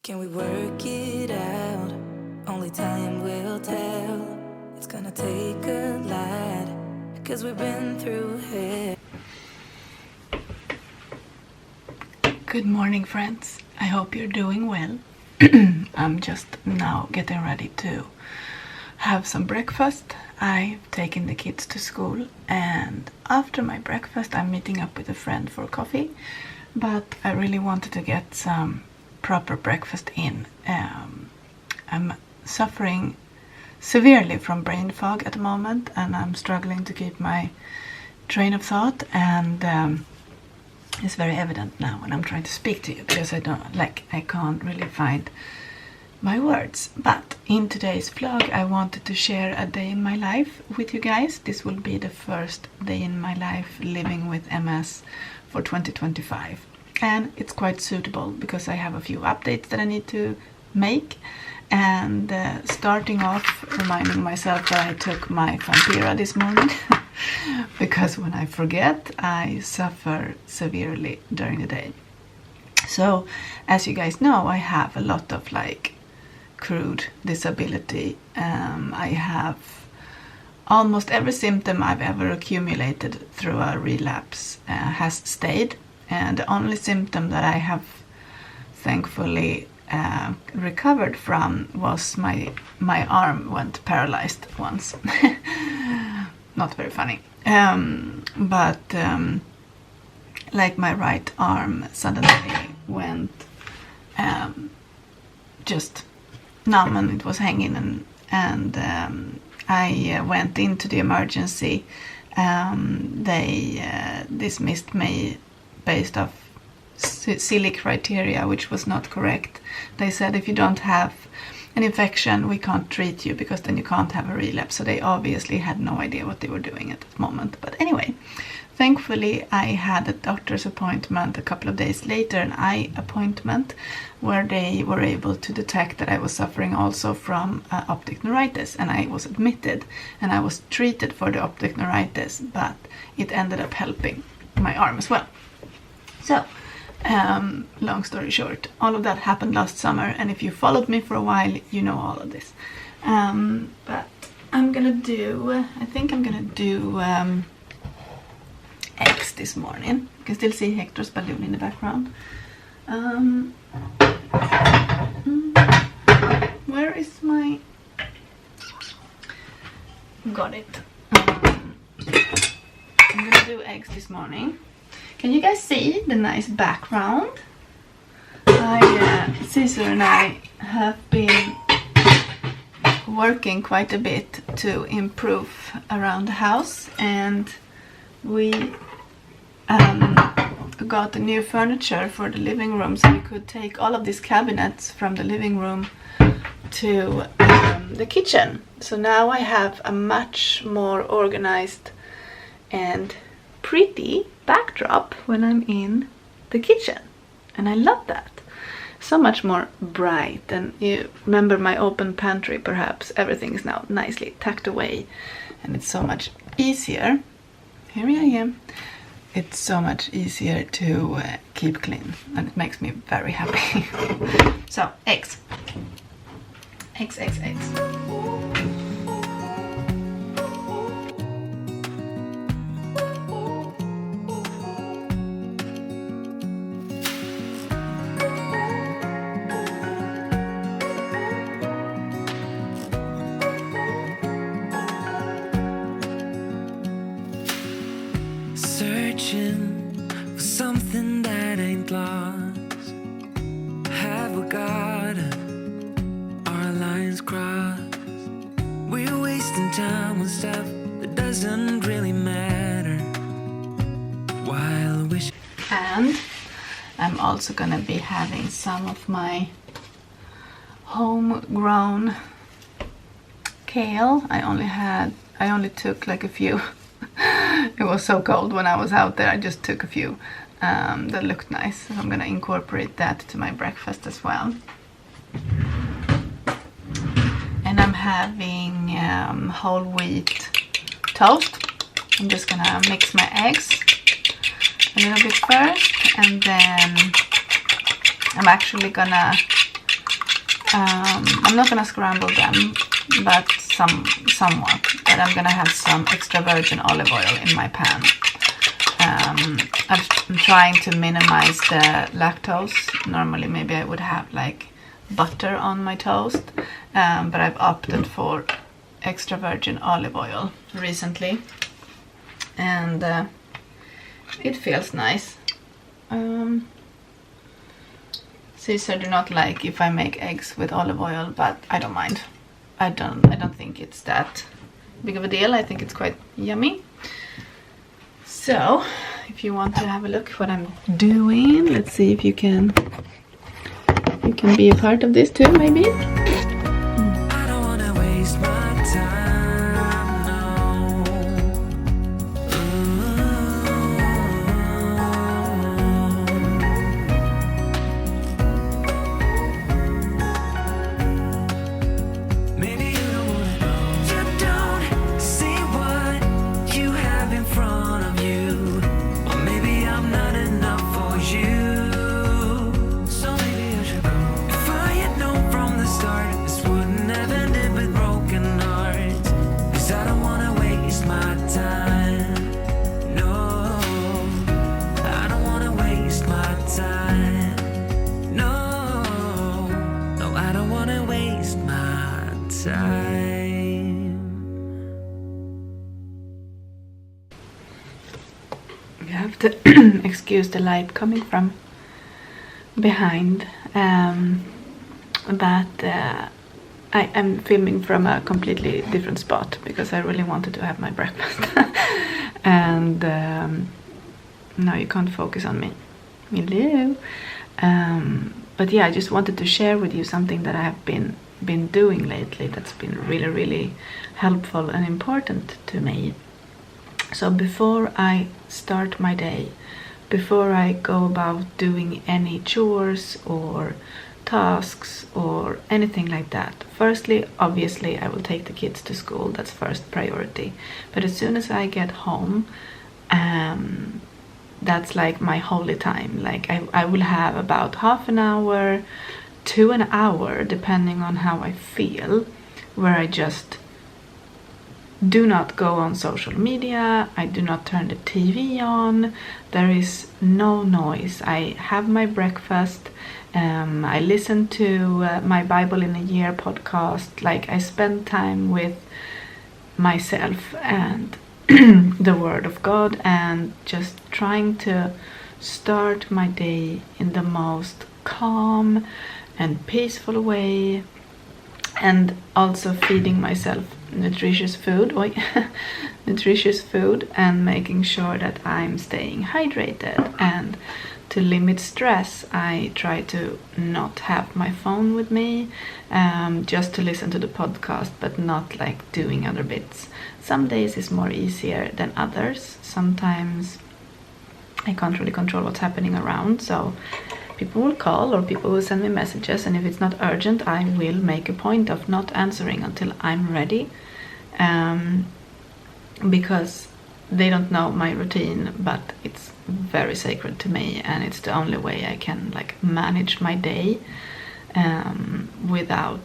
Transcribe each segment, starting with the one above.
Can we work it out? Only time will tell. It's gonna take a lot, 'cause we've been through hell. Good morning, friends. I hope you're doing well. I'm just now getting ready to have some breakfast. I've taken the kids to school, and after my breakfast I'm meeting up with a friend for coffee, but I really wanted to get some proper breakfast in. I'm suffering severely from brain fog at the moment, and I'm struggling to keep my train of thought, and it's very evident now when I'm trying to speak to you, because I can't really find my words. But in today's vlog I wanted to share a day in my life with you guys. This will be the first day in my life living with MS for 2025, and it's quite suitable because I have a few updates that I need to make, and starting off reminding myself that I took my Vampira this morning because when I forget I suffer severely during the day. So as you guys know, I have a lot of crude disability. I have almost every symptom I've ever accumulated through a relapse has stayed, and the only symptom that I have thankfully recovered from was my arm went paralyzed once. Not very funny, but my right arm suddenly went just numb, and it was hanging, and I went into the emergency. They dismissed me based off silly criteria, which was not correct. They said if you don't have an infection we can't treat you, because then you can't have a relapse. So they obviously had no idea what they were doing at that moment. But anyway, thankfully I had a doctor's appointment a couple of days later, an eye appointment, where they were able to detect that I was suffering also from optic neuritis, and I was admitted and I was treated for the optic neuritis, but it ended up helping my arm as well. So long story short, all of that happened last summer, and if you followed me for a while you know all of this. But I think I'm gonna do eggs this morning. You can still see Hector's balloon in the background. Where is my... Got it. I'm gonna do eggs this morning. Can you guys see the nice background? Caesar and I have been working quite a bit to improve around the house, and we got the new furniture for the living room, so we could take all of these cabinets from the living room to the kitchen. So now I have a much more organized and pretty backdrop when I'm in the kitchen, and I love that. So much more bright, and you remember my open pantry perhaps. Everything is now nicely tucked away, and it's so much easier. Here I am. It's so much easier to keep clean, and it makes me very happy. So eggs. Eggs. Searching for something that ain't lost. Have we got our lines crossed? We're wasting time on stuff that doesn't really matter, while wishing. And I'm also gonna be having some of my homegrown kale. I only took a few. It was so cold when I was out there. I just took a few that looked nice, so I'm gonna incorporate that to my breakfast as well. And I'm having whole wheat toast. I'm just gonna mix my eggs a little bit first, and then I'm actually gonna I'm not gonna scramble them, but somewhat. But I'm gonna have some extra virgin olive oil in my pan. I'm trying to minimize the lactose. Normally maybe I would have like butter on my toast, but I've opted for extra virgin olive oil recently, and it feels nice. Caesar do not like if I make eggs with olive oil, but I don't mind. I don't think it's that big of a deal. I think it's quite yummy. So if you want to have a look what I'm doing, let's see if you can be a part of this too, maybe. I don't wanna waste my time, no. Maybe you don't wanna know. You don't see what you have in front of you. Or maybe I'm not enough for you. So maybe I should go. If I had known from the start, this wouldn't have ended with broken hearts. 'Cause I don't wanna waste my time. No, I don't wanna waste my time. No, no, I don't wanna waste my time. You have to excuse the light coming from behind, but I'm filming from a completely different spot because I really wanted to have my breakfast. And now you can't focus on me. Hello. But yeah, I just wanted to share with you something that I have been doing lately that's been really, really helpful and important to me. So before I start my day, before I go about doing any chores or tasks or anything like that, firstly, obviously, I will take the kids to school. That's first priority. But as soon as I get home, that's like my holy time. Like I will have about half an hour to an hour, depending on how I feel, where I just do not go on social media. I do not turn the TV on. There is no noise. I have my breakfast. I listen to my Bible in a Year podcast. Like I spend time with myself and the Word of God, and just trying to start my day in the most calm and peaceful way, and also feeding myself nutritious food, nutritious food, and making sure that I'm staying hydrated. And to limit stress, I try to not have my phone with me, just to listen to the podcast, but not like doing other bits. Some days is more easier than others. Sometimes I can't really control what's happening around, so people will call or people will send me messages, and if it's not urgent, I will make a point of not answering until I'm ready, because they don't know my routine, but it's very sacred to me, and it's the only way I can like manage my day without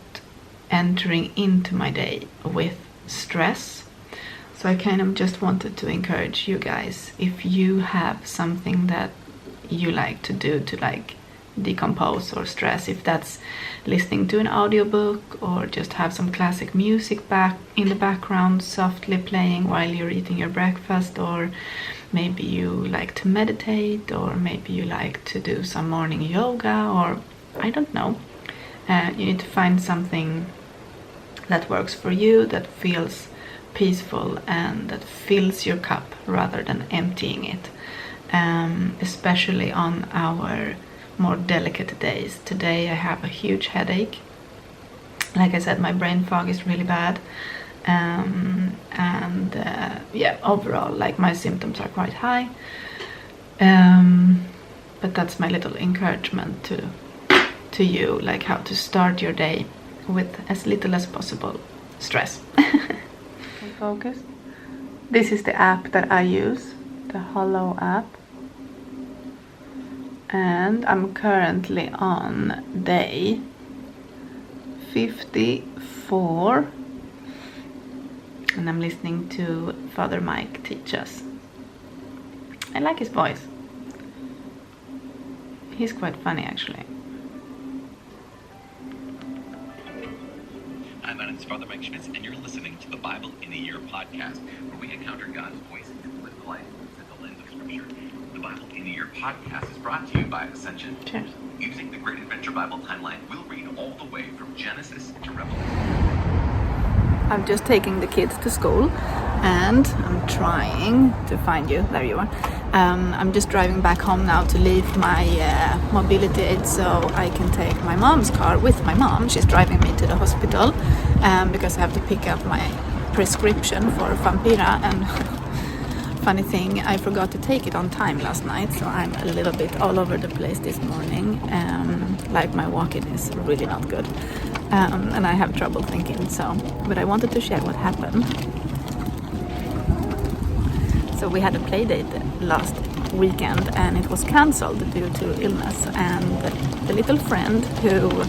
entering into my day with stress. So I kind of just wanted to encourage you guys, if you have something that you like to do to like decompose or stress, if that's listening to an audiobook or just have some classic music back in the background softly playing while you're eating your breakfast, or maybe you like to meditate, or maybe you like to do some morning yoga, or I don't know. You need to find something that works for you, that feels peaceful and that fills your cup rather than emptying it, especially on our more delicate days. Today I have a huge headache. Like I said, my brain fog is really bad, yeah, overall like my symptoms are quite high, but that's my little encouragement to you, like how to start your day with as little as possible stress. Focus. This is the app that I use, the Hollow app, and I'm currently on day 8:54 and I'm listening to Father Mike teach us. I like his voice. He's quite funny actually. Hi, my name is Father Mike Schmitz, and you're listening to the Bible in a Year podcast, where we encounter God's voice and live life through the lens of Scripture. The Bible in a Year podcast is brought to you by Ascension. Cheers. Using the Great Adventure Bible timeline, we'll read all the way from Genesis to Revelation. I'm just taking the kids to school and I'm trying to find you. There you are. I'm just driving back home now to leave my mobility aid so I can take my mom's car with my mom. She's driving me to the hospital because I have to pick up my prescription for Vampira, and funny thing, I forgot to take it on time last night, so I'm a little bit all over the place this morning. Like my walking is really not good. And I have trouble thinking, but I wanted to share what happened. So we had a play date last weekend and it was cancelled due to illness, and the little friend who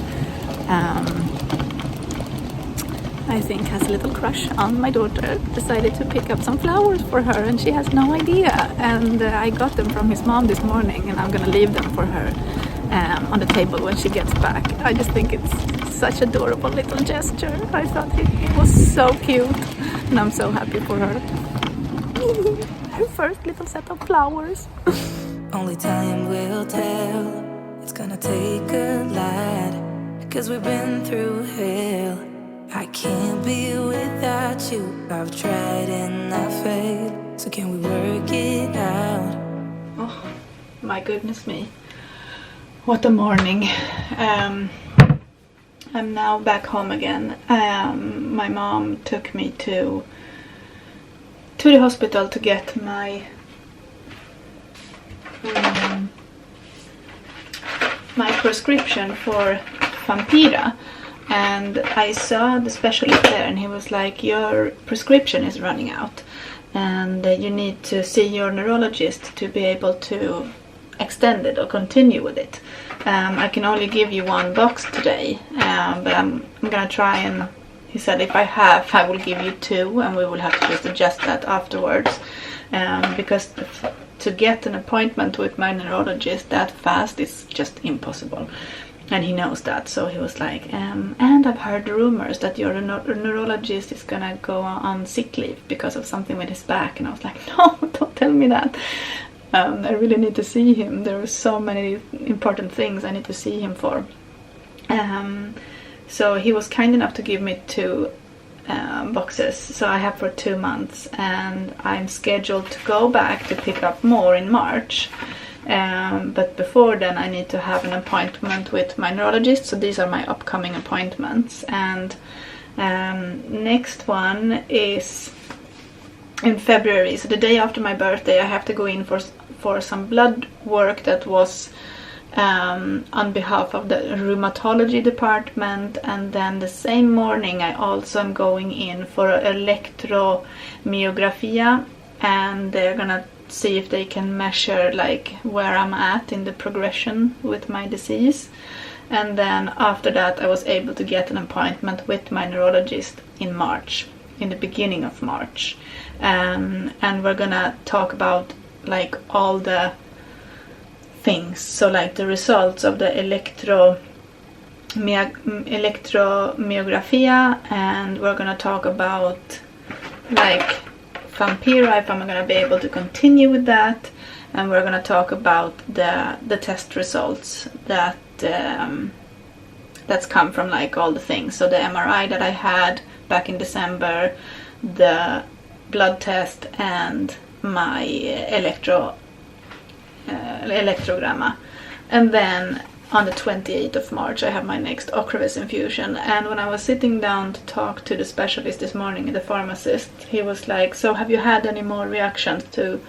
I think has a little crush on my daughter decided to pick up some flowers for her, and she has no idea, and I got them from his mom this morning and I'm gonna leave them for her on the table when she gets back. I just think it's such adorable little gesture. I thought it was so cute and I'm so happy for her. Her first little set of flowers. Only time will tell. It's gonna take a lot, because we've been through hell. I can't be without you. I've tried and I failed. So can we work it out? Oh my goodness me. What a morning. I'm now back home again. My mom took me to the hospital to get my my prescription for Vampira, and I saw the specialist there and he was like, your prescription is running out and you need to see your neurologist to be able to extend it or continue with it. I can only give you one box today, but I'm gonna try, and he said if I will give you 2 and we will have to just adjust that afterwards, because to get an appointment with my neurologist that fast is just impossible, and he knows that. So he was like, and I've heard rumors that your neurologist is gonna go on sick leave because of something with his back, and I was like, no, don't tell me that. I really need to see him. There are so many important things I need to see him for. So he was kind enough to give me 2 boxes, so I have for 2 months, and I'm scheduled to go back to pick up more in March. But before then I need to have an appointment with my neurologist, so these are my upcoming appointments, and next one is in February, so the day after my birthday I have to go in for some blood work that was on behalf of the rheumatology department, and then the same morning I also am going in for electromyography, and they're gonna see if they can measure like where I'm at in the progression with my disease. And then after that I was able to get an appointment with my neurologist in March, in the beginning of March, and we're gonna talk about like all the things, so like the results of the electromyography, and we're gonna talk about like Vampira, if I'm gonna be able to continue with that, and we're gonna talk about the test results that that's come from like all the things. So the MRI that I had back in December, the blood test, and my electrogramma. And then on the 28th of March I have my next Ocrevus infusion. And when I was sitting down to talk to the specialist this morning, the pharmacist, he was like, so have you had any more reactions to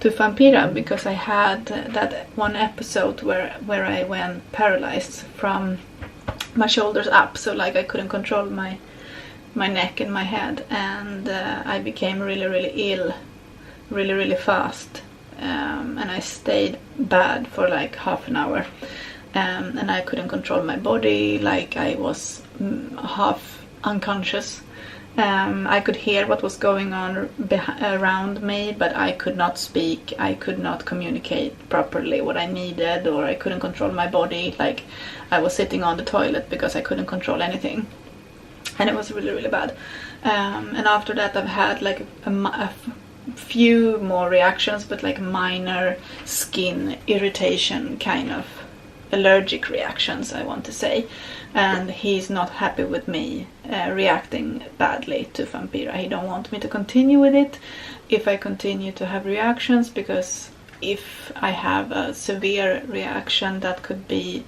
Vampira? Because I had that one episode where I went paralyzed from my shoulders up, so like I couldn't control my neck and my head, and I became really ill really fast, and I stayed bad for like half an hour, and I couldn't control my body, like I was half unconscious. I could hear what was going on around me, but I could not speak. I could not communicate properly what I needed, or I couldn't control my body. Like I was sitting on the toilet because I couldn't control anything, and it was really, really bad. And after that, I've had like a few more reactions, but like minor skin irritation, kind of allergic reactions, I want to say. And he's not happy with me reacting badly to Vampira. He don't want me to continue with it if I continue to have reactions, because if I have a severe reaction, that could be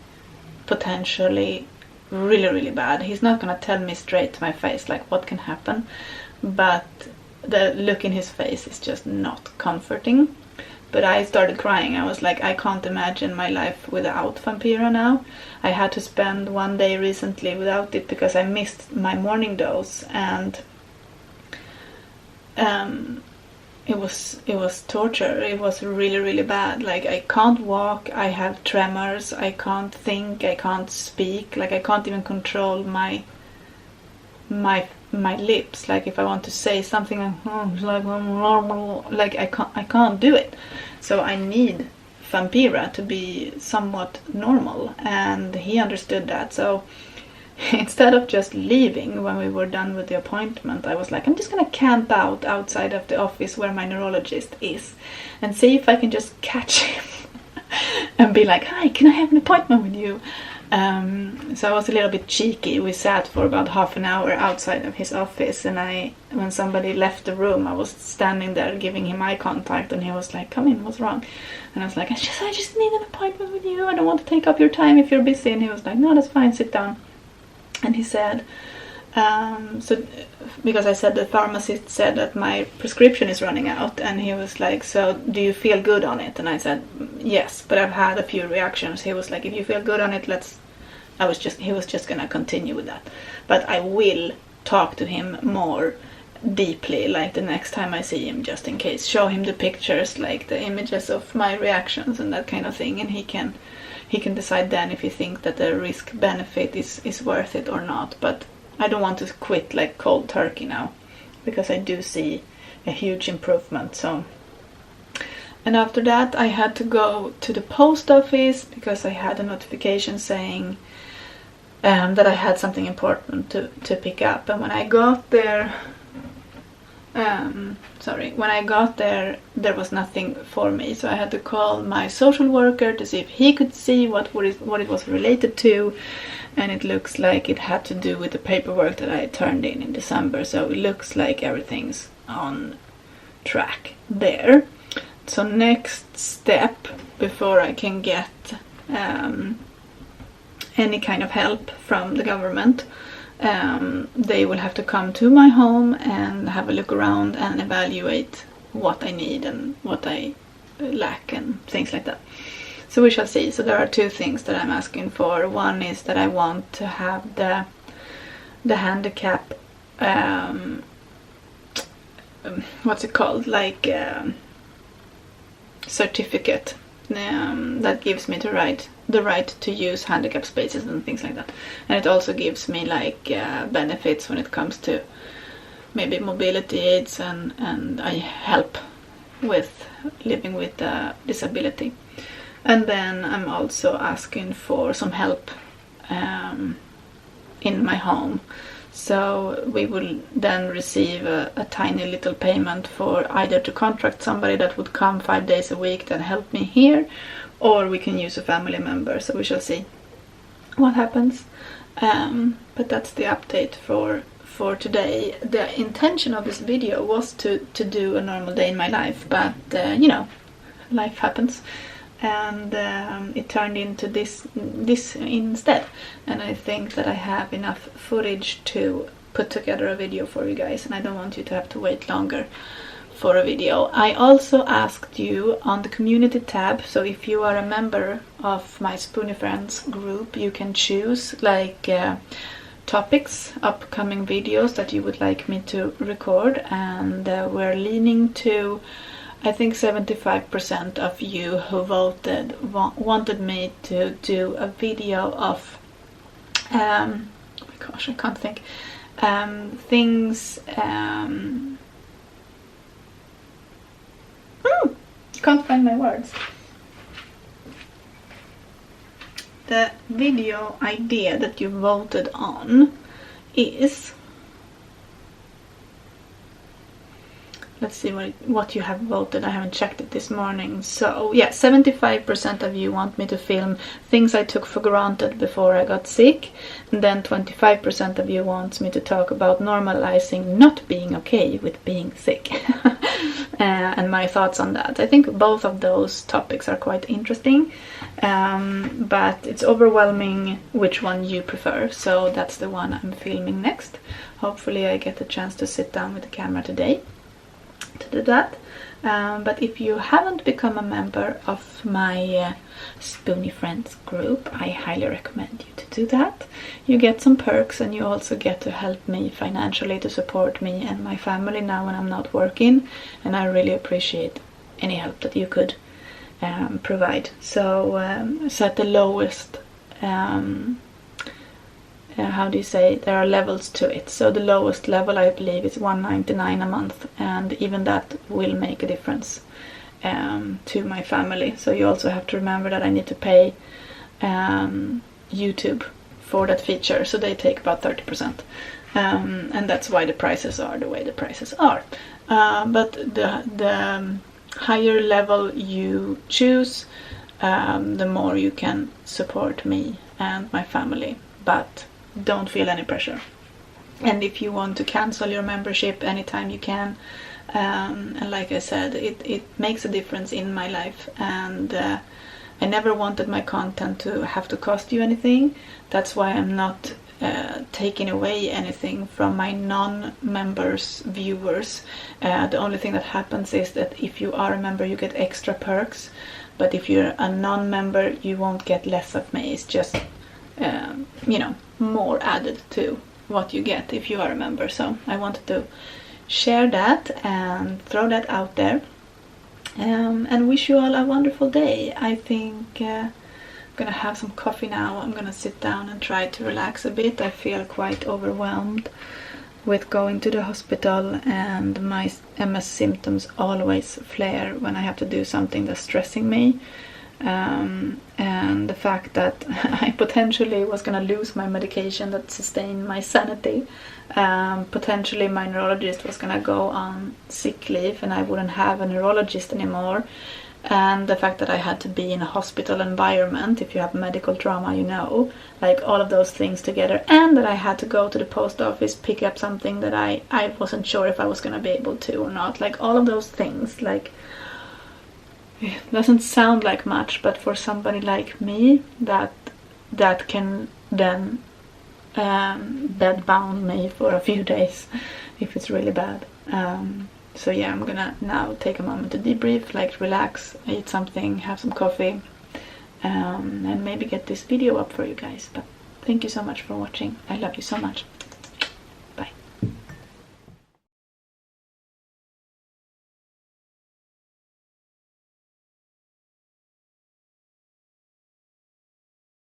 potentially really, really bad. He's not gonna tell me straight to my face like what can happen, but the look in his face is just not comforting. But I started crying. I was like, I can't imagine my life without Vampira now. I had to spend one day recently without it because I missed my morning dose, and it was torture. It was really, really bad. Like I can't walk, I have tremors, I can't think, I can't speak, like I can't even control my lips. Like if I want to say something, like I can't do it. So I need Vampira to be somewhat normal, and he understood that. So instead of just leaving when we were done with the appointment, I was like, I'm just gonna camp out outside of the office where my neurologist is and see if I can just catch him and be like, hi, can I have an appointment with you? So I was a little bit cheeky. We sat for about half an hour outside of his office, and when somebody left the room, I was standing there giving him eye contact, and he was like, come in, what's wrong? And I was like, I just need an appointment with you. I don't want to take up your time if you're busy. And he was like, no, that's fine, sit down. And he said, so because I said the pharmacist said that my prescription is running out, and he was like, so do you feel good on it? And I said, yes, but I've had a few reactions. He was like, if you feel good on it, he was just gonna continue with that. But I will talk to him more deeply, like the next time I see him, just in case. Show him the pictures, like the images of my reactions and that kind of thing, and he can decide then if he thinks that the risk benefit is worth it or not. But I don't want to quit like cold turkey now, because I do see a huge improvement. So, and after that I had to go to the post office because I had a notification saying that I had something important to pick up. And when I got there, there was nothing for me, so I had to call my social worker to see if he could see what it was related to. And it looks like it had to do with the paperwork that I turned in December, so it looks like everything's on track there. So next step, before I can get any kind of help from the government, they will have to come to my home and have a look around and evaluate what I need and what I lack and things like that. So we shall see. So there are two things that I'm asking for. One is that I want to have the handicap, what's it called, like certificate that gives me the right to use handicap spaces and things like that. And it also gives me like benefits when it comes to maybe mobility aids, and I help with living with a disability. And then I'm also asking for some help in my home. So we will then receive a tiny little payment for either to contract somebody that would come 5 days a week and help me here, or we can use a family member. So we shall see what happens. But that's the update for today. The intention of this video was to do a normal day in my life, but you know, life happens. And it turned into this instead, and I think that I have enough footage to put together a video for you guys, and I don't want you to have to wait longer for a video. I also asked you on the community tab, so if you are a member of my Spoonie Friends group, you can choose like topics, upcoming videos that you would like me to record, and we're leaning to I think 75% of you who voted wanted me to do a video of, oh my gosh, I can't think, things, can't find my words. The video idea that you voted on is, let's see what you have voted. I haven't checked it this morning. So yeah, 75% of you want me to film things I took for granted before I got sick. And then 25% of you wants me to talk about normalizing not being okay with being sick. And my thoughts on that. I think both of those topics are quite interesting. But it's overwhelming which one you prefer. So that's the one I'm filming next. Hopefully I get the chance to sit down with the camera today to do that. But if you haven't become a member of my Spoonie Friends group, I highly recommend you to do that. You get some perks, and you also get to help me financially, to support me and my family now when I'm not working, and I really appreciate any help that you could provide. So at the lowest, how do you say, there are levels to it. So the lowest level I believe is $1.99 a month, and even that will make a difference to my family. So you also have to remember that I need to pay YouTube for that feature, so they take about 30%, and that's why the prices are the way the prices are. But the higher level you choose, the more you can support me and my family, but don't feel any pressure. And if you want to cancel your membership anytime you can, and like I said, it makes a difference in my life, and I never wanted my content to have to cost you anything. That's why I'm not taking away anything from my non-members viewers. The only thing that happens is that if you are a member you get extra perks, but if you're a non-member you won't get less of me. It's just you know, more added to what you get if you are a member. So I wanted to share that and throw that out there, and wish you all a wonderful day. I think I'm gonna have some coffee now. I'm gonna sit down and try to relax a bit. I feel quite overwhelmed with going to the hospital, and my MS symptoms always flare when I have to do something that's stressing me. And the fact that I potentially was gonna lose my medication that sustained my sanity. Potentially my neurologist was gonna go on sick leave and I wouldn't have a neurologist anymore. And the fact that I had to be in a hospital environment, if you have medical trauma, you know, like all of those things together, and that I had to go to the post office, pick up something that I wasn't sure if I was gonna be able to or not, like all of those things, like, it doesn't sound like much, but for somebody like me, that can then bedbound me for a few days if it's really bad. So yeah, I'm gonna now take a moment to debrief, like relax, eat something, have some coffee, and maybe get this video up for you guys. But thank you so much for watching. I love you so much.